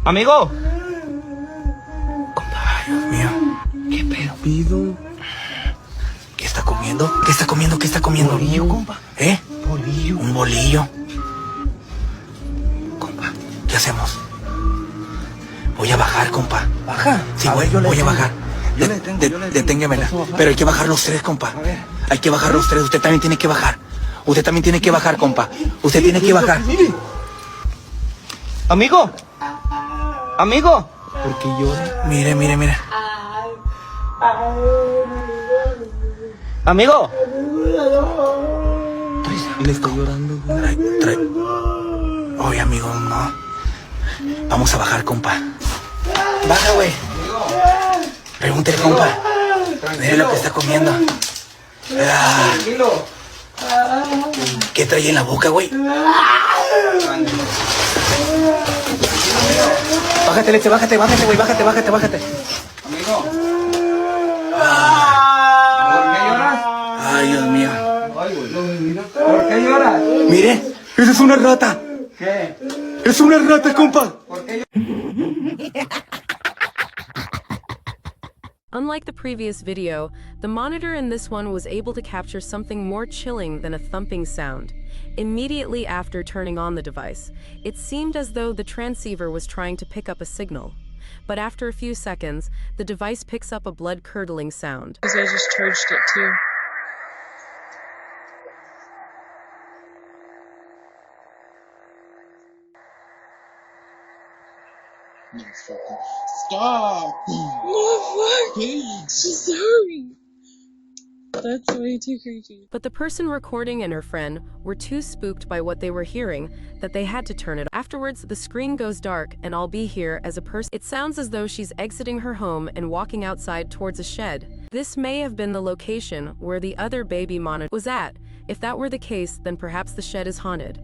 Amigo. Compa, Dios mío. ¿Qué pedo? ¿Qué está comiendo? ¿Qué está comiendo? ¿Qué está comiendo? Bolillo, compa. ¿Eh? Bolillo. Un bolillo. Compa, ¿qué hacemos? Voy a bajar, compa. Baja. Sí, A ver, voy a bajar. Yo le detengo. Deténgamela. ¿Puedo bajar? Pero hay que bajar los tres, compa. A ver. Hay que bajar los tres. Usted también tiene que bajar. Usted también tiene que bajar, compa. Usted tiene que bajar. Amigo. Amigo. ¿Por qué llora? Mire, mire, mire. Amigo. Le estoy llorando. Trae. Oye, amigo, no. Vamos a bajar, compa. Baja, güey. Pregúntele, compa. Mire lo que está comiendo. Ah, Tranquilo. ¿qué trae en la boca, güey? Bájate, leche, bájate, güey. Bájate. Amigo. ¿Por qué lloras? Ay, Dios mío. ¿Por qué lloras? Mire, esa es una rata. ¿Qué? Es una rata, compa. ¿Por qué Unlike the previous video, the monitor in this one was able to capture something more chilling than a thumping sound. Immediately after turning on the device, it seemed as though the transceiver was trying to pick up a signal. But after a few seconds, the device picks up a blood-curdling sound. Because I just charged it too. Stop! No, fuck! She's sorry! That's way too creepy. But the person recording and her friend were too spooked by what they were hearing that they had to turn it off. Afterwards, the screen goes dark and I'll be here as a person. It sounds as though she's exiting her home and walking outside towards a shed. This may have been the location where the other baby monitor was at. If that were the case, then perhaps the shed is haunted.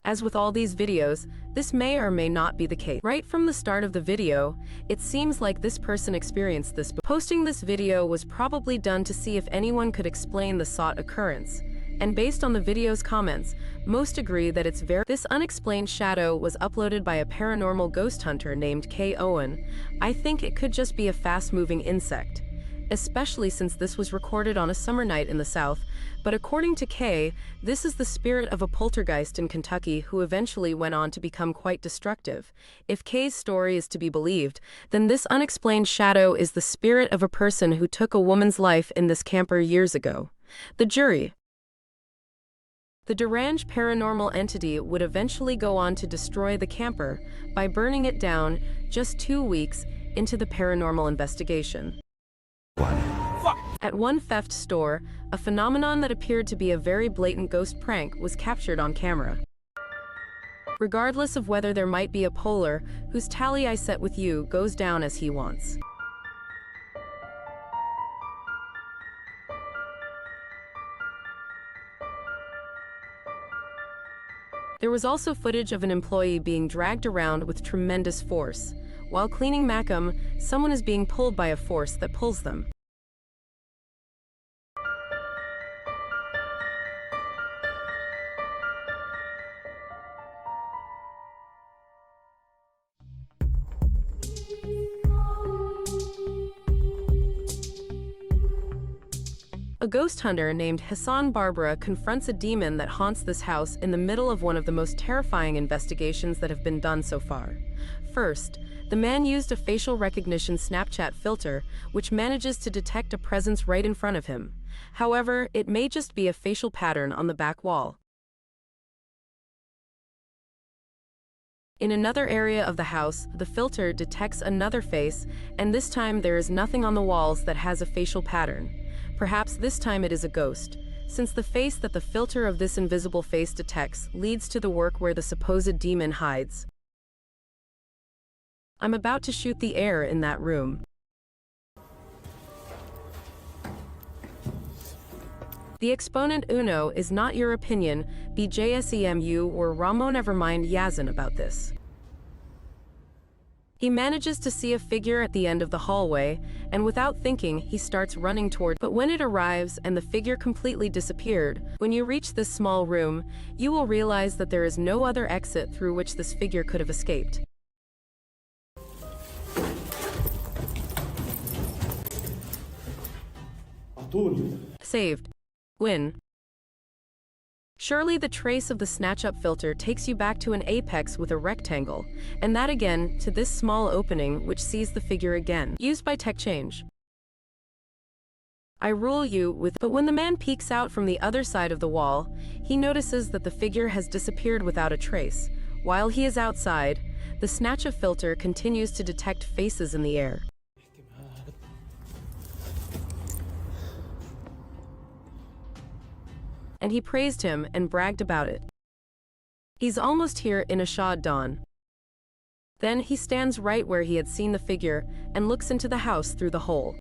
As with all these videos, this may or may not be the case. Right from the start of the video, it seems like this person experienced this. Posting this video was probably done to see if anyone could explain the sought occurrence. And based on the video's comments, most agree that it's very. This unexplained shadow was uploaded by a paranormal ghost hunter named K. Owen. I think it could just be a fast-moving insect, especially since this was recorded on a summer night in the South. But according to Kay, this is the spirit of a poltergeist in Kentucky who eventually went on to become quite destructive. If Kay's story is to be believed, then this unexplained shadow is the spirit of a person who took a woman's life in this camper years ago. The jury. The deranged paranormal entity would eventually go on to destroy the camper by burning it down just 2 weeks into the paranormal investigation. At one theft store, a phenomenon that appeared to be a very blatant ghost prank was captured on camera. Regardless of whether there might be a polar whose tally I set with you goes down as he wants. There was also footage of an employee being dragged around with tremendous force. While cleaning Macam, someone is being pulled by a force that pulls them. A ghost hunter named Hassan Barbara confronts a demon that haunts this house in the middle of one of the most terrifying investigations that have been done so far. First, the man used a facial recognition Snapchat filter, which manages to detect a presence right in front of him. However, it may just be a facial pattern on the back wall. In another area of the house, the filter detects another face, and this time there is nothing on the walls that has a facial pattern. Perhaps this time it is a ghost, since the face that the filter of this invisible face detects leads to the work where the supposed demon hides. I'm about to shoot the air in that room. The exponent Uno is not your opinion, BJSEMU or Ramo, never mind Yazan about this. He manages to see a figure at the end of the hallway, and without thinking, he starts running toward. But when it arrives and the figure completely disappeared, when you reach this small room, you will realize that there is no other exit through which this figure could have escaped. طول. Saved. Win. Surely the trace of the snatch-up filter takes you back to an apex with a rectangle, and that again to this small opening which sees the figure again. Used by tech change. I rule you with. But when the man peeks out from the other side of the wall, he notices that the figure has disappeared without a trace. While he is outside, the snatch-up filter continues to detect faces in the air. And he praised him and bragged about it. He's almost here in Ashad dawn. Then he stands right where he had seen the figure and looks into the house through the hole.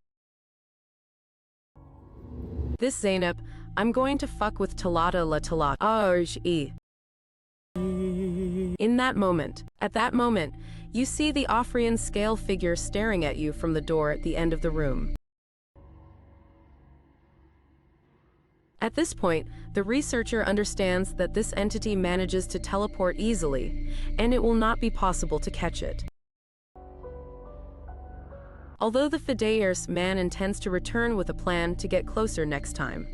This Zainab, I'm going to fuck with Talata la Talata. In that moment, at that moment, you see the Afrian scale figure staring at you from the door at the end of the room. At this point, the researcher understands that this entity manages to teleport easily, and it will not be possible to catch it. Although the Fideirs man intends to return with a plan to get closer next time.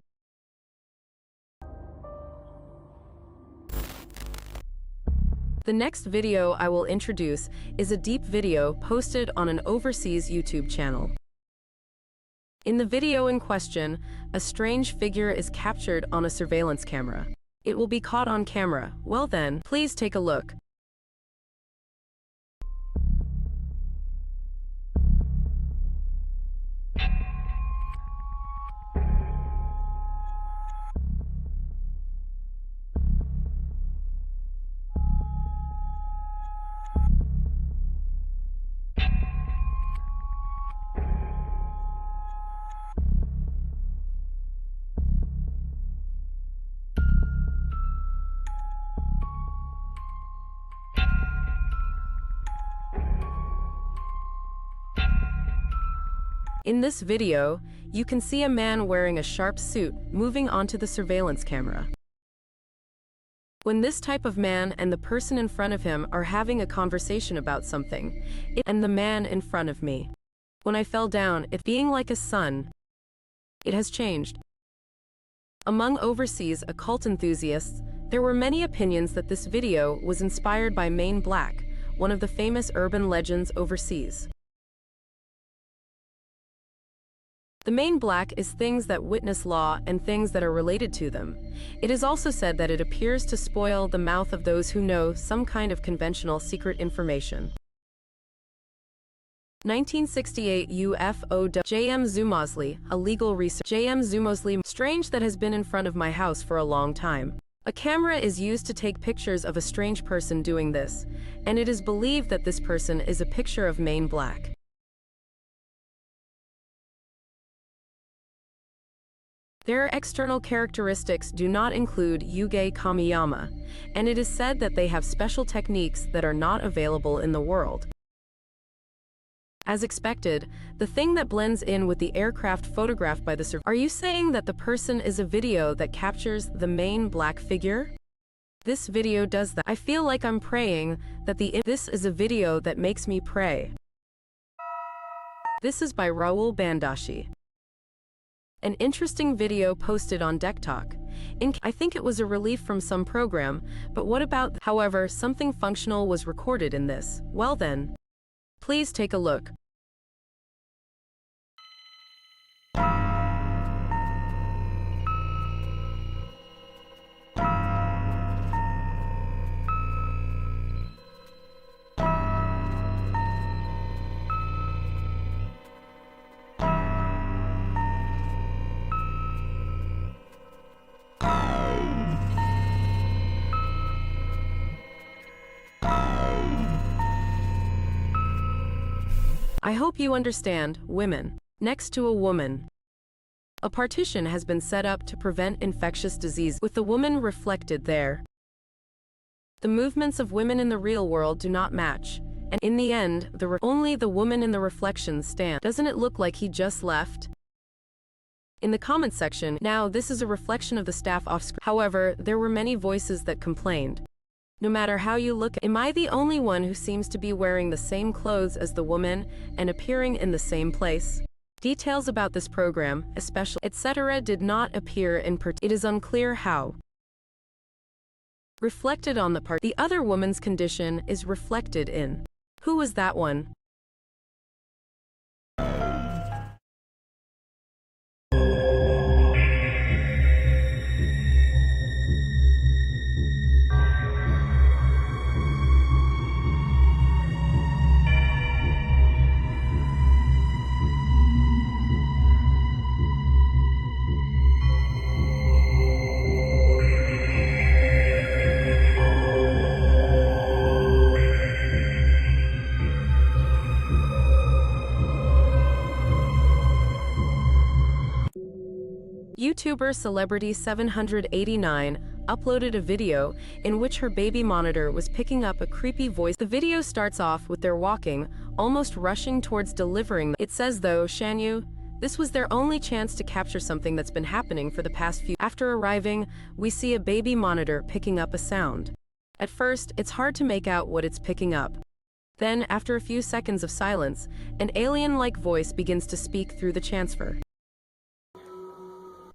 The next video I will introduce is a deep video posted on an overseas YouTube channel. In the video in question, a strange figure is captured on a surveillance camera. It will be caught on camera. Well then, please take a look. In this video, you can see a man wearing a sharp suit moving onto the surveillance camera. When this type of man and the person in front of him are having a conversation about something, and the man in front of me. When I fell down, it being like a sun, it has changed. Among overseas occult enthusiasts, there were many opinions that this video was inspired by Main Black, one of the famous urban legends overseas. The Main Black is things that witness law and things that are related to them. It is also said that it appears to spoil the mouth of those who know some kind of conventional secret information. 1968 UFO J.M. Zumosli, a legal researcher. J.M. Zumosli, strange that has been in front of my house for a long time. A camera is used to take pictures of a strange person doing this, and it is believed that this person is a picture of Main Black. Their external characteristics do not include Yuge Kamiyama, and it is said that they have special techniques that are not available in the world. As expected, the thing that blends in with the aircraft photographed by the surveillance. Are you saying that the person is a video that captures the Main Black figure? This video does that. I feel like I'm praying that this is a video that makes me pray. This is by Raul Bandashi. An interesting video posted on DeckTalk. I think it was a relief from some program, but what about, however, something functional was recorded in this. Well then, please take a look. I hope you understand, women. Next to a woman. A partition has been set up to prevent infectious disease, with the woman reflected there. The movements of women in the real world do not match, and in the end, only the woman in the reflections stand. Doesn't it look like he just left? In the comments section, now this is a reflection of the staff off screen. However, there were many voices that complained. No matter how you look, am I the only one who seems to be wearing the same clothes as the woman and appearing in the same place? Details about this program, especially etc., did not appear in it is unclear how reflected on the part. The other woman's condition is reflected in. Who was that one? YouTuber Celebrity 789 uploaded a video in which her baby monitor was picking up a creepy voice. The video starts off with their walking, almost rushing towards delivering. It says though, Shanyu, this was their only chance to capture something that's been happening for the past few. After arriving, we see a baby monitor picking up a sound. At first, it's hard to make out what it's picking up. Then, after a few seconds of silence, an alien-like voice begins to speak through the transfer.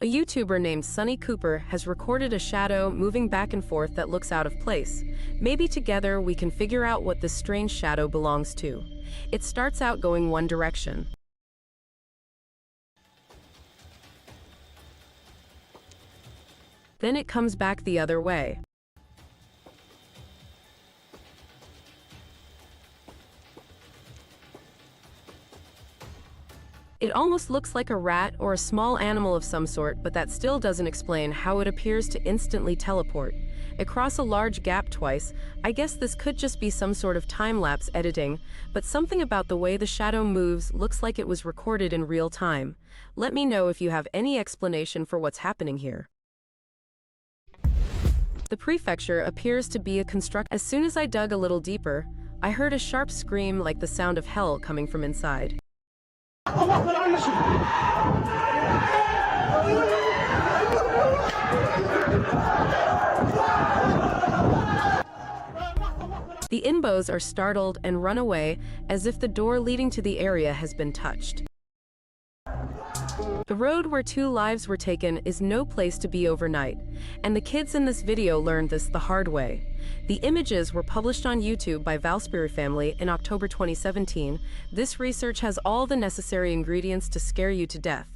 A YouTuber named Sunny Cooper has recorded a shadow moving back and forth that looks out of place. Maybe together we can figure out what this strange shadow belongs to. It starts out going one direction. Then it comes back the other way. It almost looks like a rat or a small animal of some sort, but that still doesn't explain how it appears to instantly teleport across a large gap twice. I guess this could just be some sort of time-lapse editing, but something about the way the shadow moves looks like it was recorded in real time. Let me know if you have any explanation for what's happening here. The prefecture appears to be a construct. As soon as I dug a little deeper, I heard a sharp scream like the sound of hell coming from inside. The Inbos are startled and run away as if the door leading to the area has been touched. The road where 2 lives were taken is no place to be overnight, and the kids in this video learned this the hard way. The images were published on YouTube by Valsbury family in October 2017. This research has all the necessary ingredients to scare you to death.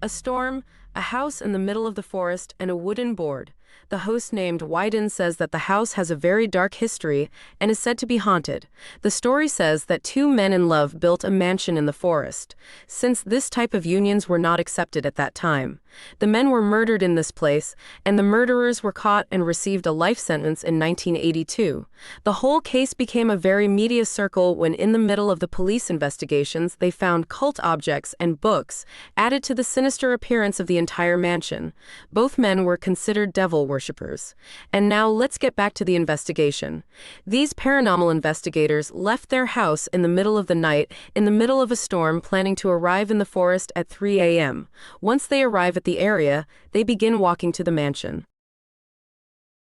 A storm, a house in the middle of the forest, and a wooden board. The host named Wyden says that the house has a very dark history and is said to be haunted. The story says that 2 men in love built a mansion in the forest, since this type of unions were not accepted at that time. The men were murdered in this place, and the murderers were caught and received a life sentence in 1982. The whole case became a very media circle when in the middle of the police investigations they found cult objects and books added to the sinister appearance of the entire mansion. Both men were considered devil worshippers. And now let's get back to the investigation. These paranormal investigators left their house in the middle of the night, in the middle of a storm, planning to arrive in the forest at 3 a.m. Once they arrive at the area, they begin walking to the mansion.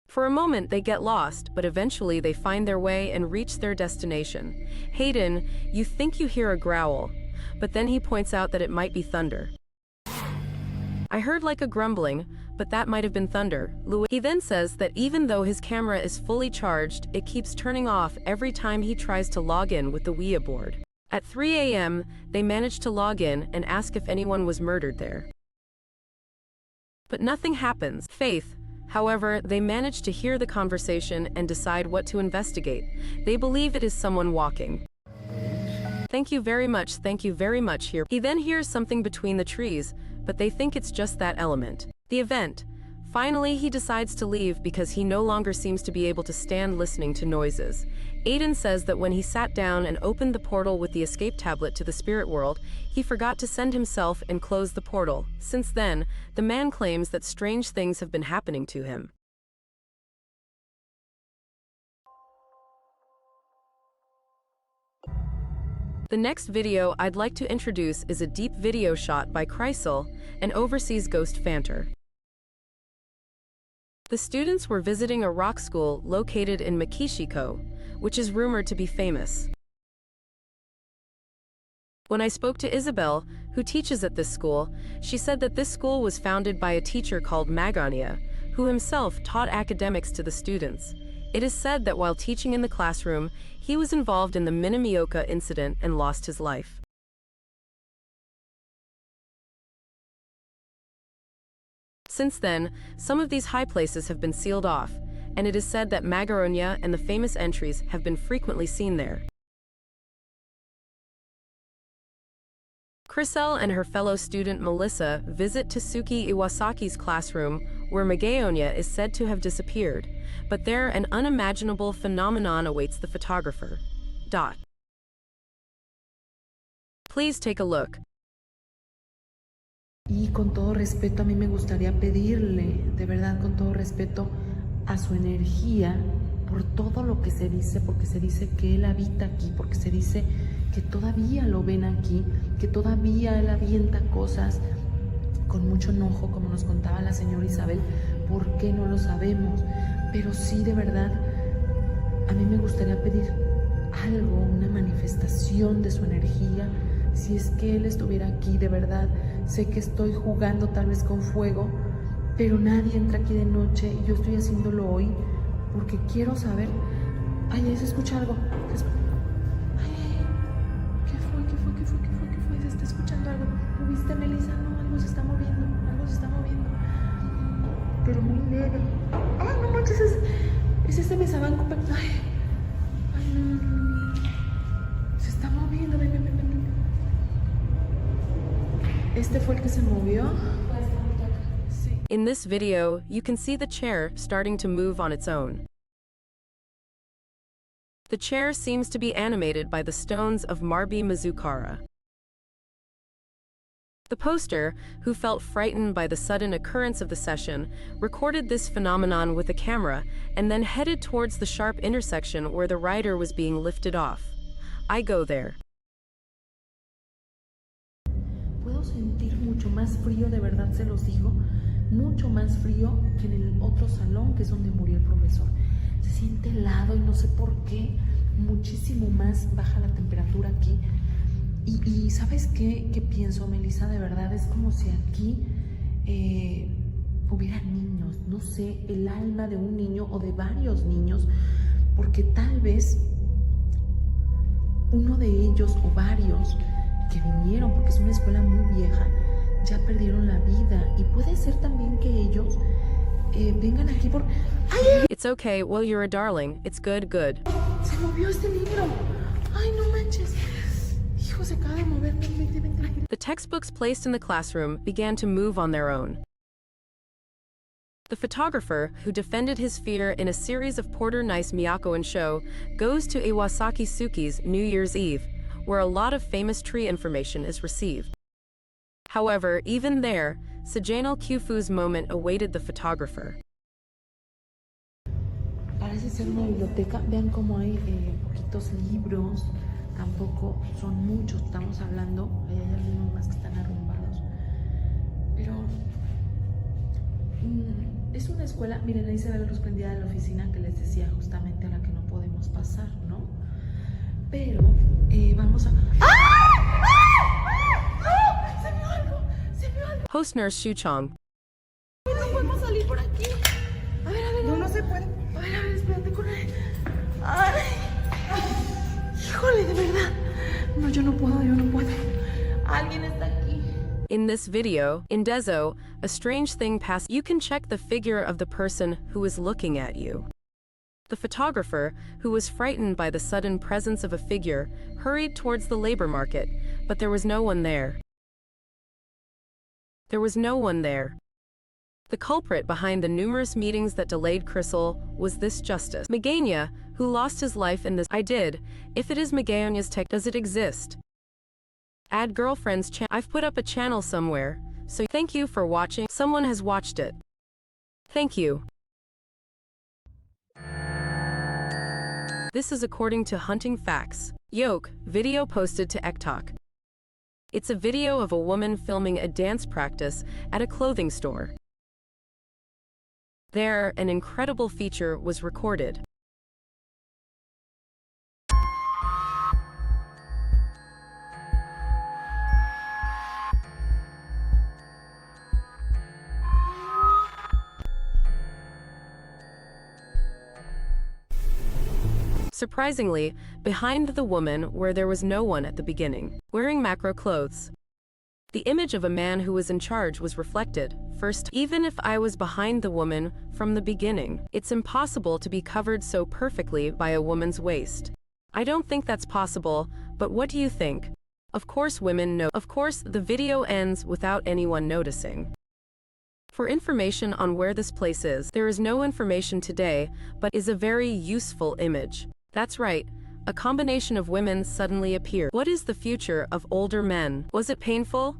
For a moment they get lost, but eventually they find their way and reach their destination. Hayden, you think you hear a growl, but then he points out that it might be thunder. I heard like a grumbling, but that might have been thunder. He then says that even though his camera is fully charged, it keeps turning off every time he tries to log in with the Ouija board. At 3 a.m., they manage to log in and ask if anyone was murdered there. But nothing happens. Faith, however, they manage to hear the conversation and decide what to investigate. They believe it is someone walking. Thank you very much here. He then hears something between the trees, but they think it's just that element. The event. Finally, he decides to leave because he no longer seems to be able to stand listening to noises. Aiden says that when he sat down and opened the portal with the escape tablet to the spirit world, he forgot to send himself and close the portal. Since then, the man claims that strange things have been happening to him. The next video I'd like to introduce is a deep video shot by Kreisel, an overseas ghost fanter. The students were visiting a rock school located in Makishiko, which is rumored to be famous. When I spoke to Isabel, who teaches at this school, she said that this school was founded by a teacher called Magonia, who himself taught academics to the students. It is said that while teaching in the classroom, he was involved in the Minamioka incident and lost his life. Since then, some of these high places have been sealed off, and it is said that Magaronia and the famous entries have been frequently seen there. Chrysel and her fellow student Melissa visit Tasuki Iwasaki's classroom, where Magaonia is said to have disappeared, but there an unimaginable phenomenon awaits the photographer. Please take a look. Y con todo respeto, a mí me gustaría pedirle, de verdad, con todo respeto, a su energía, por todo lo que se dice, porque se dice que él habita aquí, porque se dice que todavía lo ven aquí, que todavía él avienta cosas con mucho enojo, como nos contaba la señora Isabel. ¿Por qué? No lo sabemos, pero sí, de verdad, a mí me gustaría pedir algo, una manifestación de su energía. Si es que él estuviera aquí, de verdad, sé que estoy jugando tal vez con fuego, pero nadie entra aquí de noche y yo estoy haciéndolo hoy porque quiero saber. Ay, ahí se escucha algo. Ay, ¿qué fue? Se está escuchando algo. ¿Lo viste, Melissa? No, algo se está moviendo, pero muy leve. Ay, no manches, es ese mesabanco. Ay, no. Se está moviendo, ven. ¿Este fue el que se movió? In this video, you can see the chair starting to move on its own. The chair seems to be animated by the stones of Marbi Mizukara. The poster, who felt frightened by the sudden occurrence of the session, recorded this phenomenon with a camera and then headed towards the sharp intersection where the rider was being lifted off. I go there. Puedo sentir mucho más frío, de verdad se los digo, mucho más frío que en el otro salón, que es donde murió el profesor. Se siente helado y no sé por qué, muchísimo más baja la temperatura aquí. Y ¿sabes qué? ¿Qué pienso, Melissa? De verdad es como si aquí hubiera niños, no sé, el alma de un niño o de varios niños, porque tal vez uno de ellos o varios que vinieron, porque es una escuela muy vieja, ya perdieron la vida, y puede ser también que ellos vengan aquí por... ¡Ay! It's okay, well you're a darling, it's good. Se movió este libro. Ay, no manches. Hijo, se acaba de mover. Vente. The textbooks placed in the classroom began to move on their own. The photographer, who defended his fear in a series of Porter Nice Miyako and show, goes to Iwasaki Suki's New Year's Eve, where a lot of famous tree information is received. However, even there, Sejanal Kyufu's moment awaited the photographer. Parece ser una biblioteca. Vean cómo hay poquitos libros. Tampoco son muchos. Estamos hablando. Hay algunos más que están arrumbados. Pero es una escuela. Miren, ahí se ve la luz prendida de la oficina que les decía, justamente a la que no podemos pasar, ¿no? Pero vamos a... Se vio algo. Host nurse Shu Chong. No podemos salir por aquí. A ver. No se puede. A ver, espérate con él. Ay. Híjole, de verdad. No, yo no puedo. Alguien está aquí. In this video, in Dezo, a strange thing passed. You can check the figure of the person who is looking at you. The photographer, who was frightened by the sudden presence of a figure, hurried towards the labor market, but there was no one there. The culprit behind the numerous meetings that delayed Chrysel was this Justice Magania, who lost his life in this. I did. If it is Magaonia's tech, does it exist? Add girlfriend's channel. I've put up a channel somewhere, so thank you for watching. Someone has watched it. Thank you. This is according to Hunting Facts. Yoke, video posted to ektok. It's a video of a woman filming a dance practice at a clothing store. There, an incredible feature was recorded. Surprisingly, behind the woman where there was no one at the beginning, wearing macro clothes. The image of a man who was in charge was reflected. First, even if I was behind the woman from the beginning, it's impossible to be covered so perfectly by a woman's waist. I don't think that's possible, but what do you think? Of course women know. Of course, the video ends without anyone noticing. For information on where this place is, there is no information today, but is a very useful image. That's right. A combination of women suddenly appeared. What is the future of older men? Was it painful?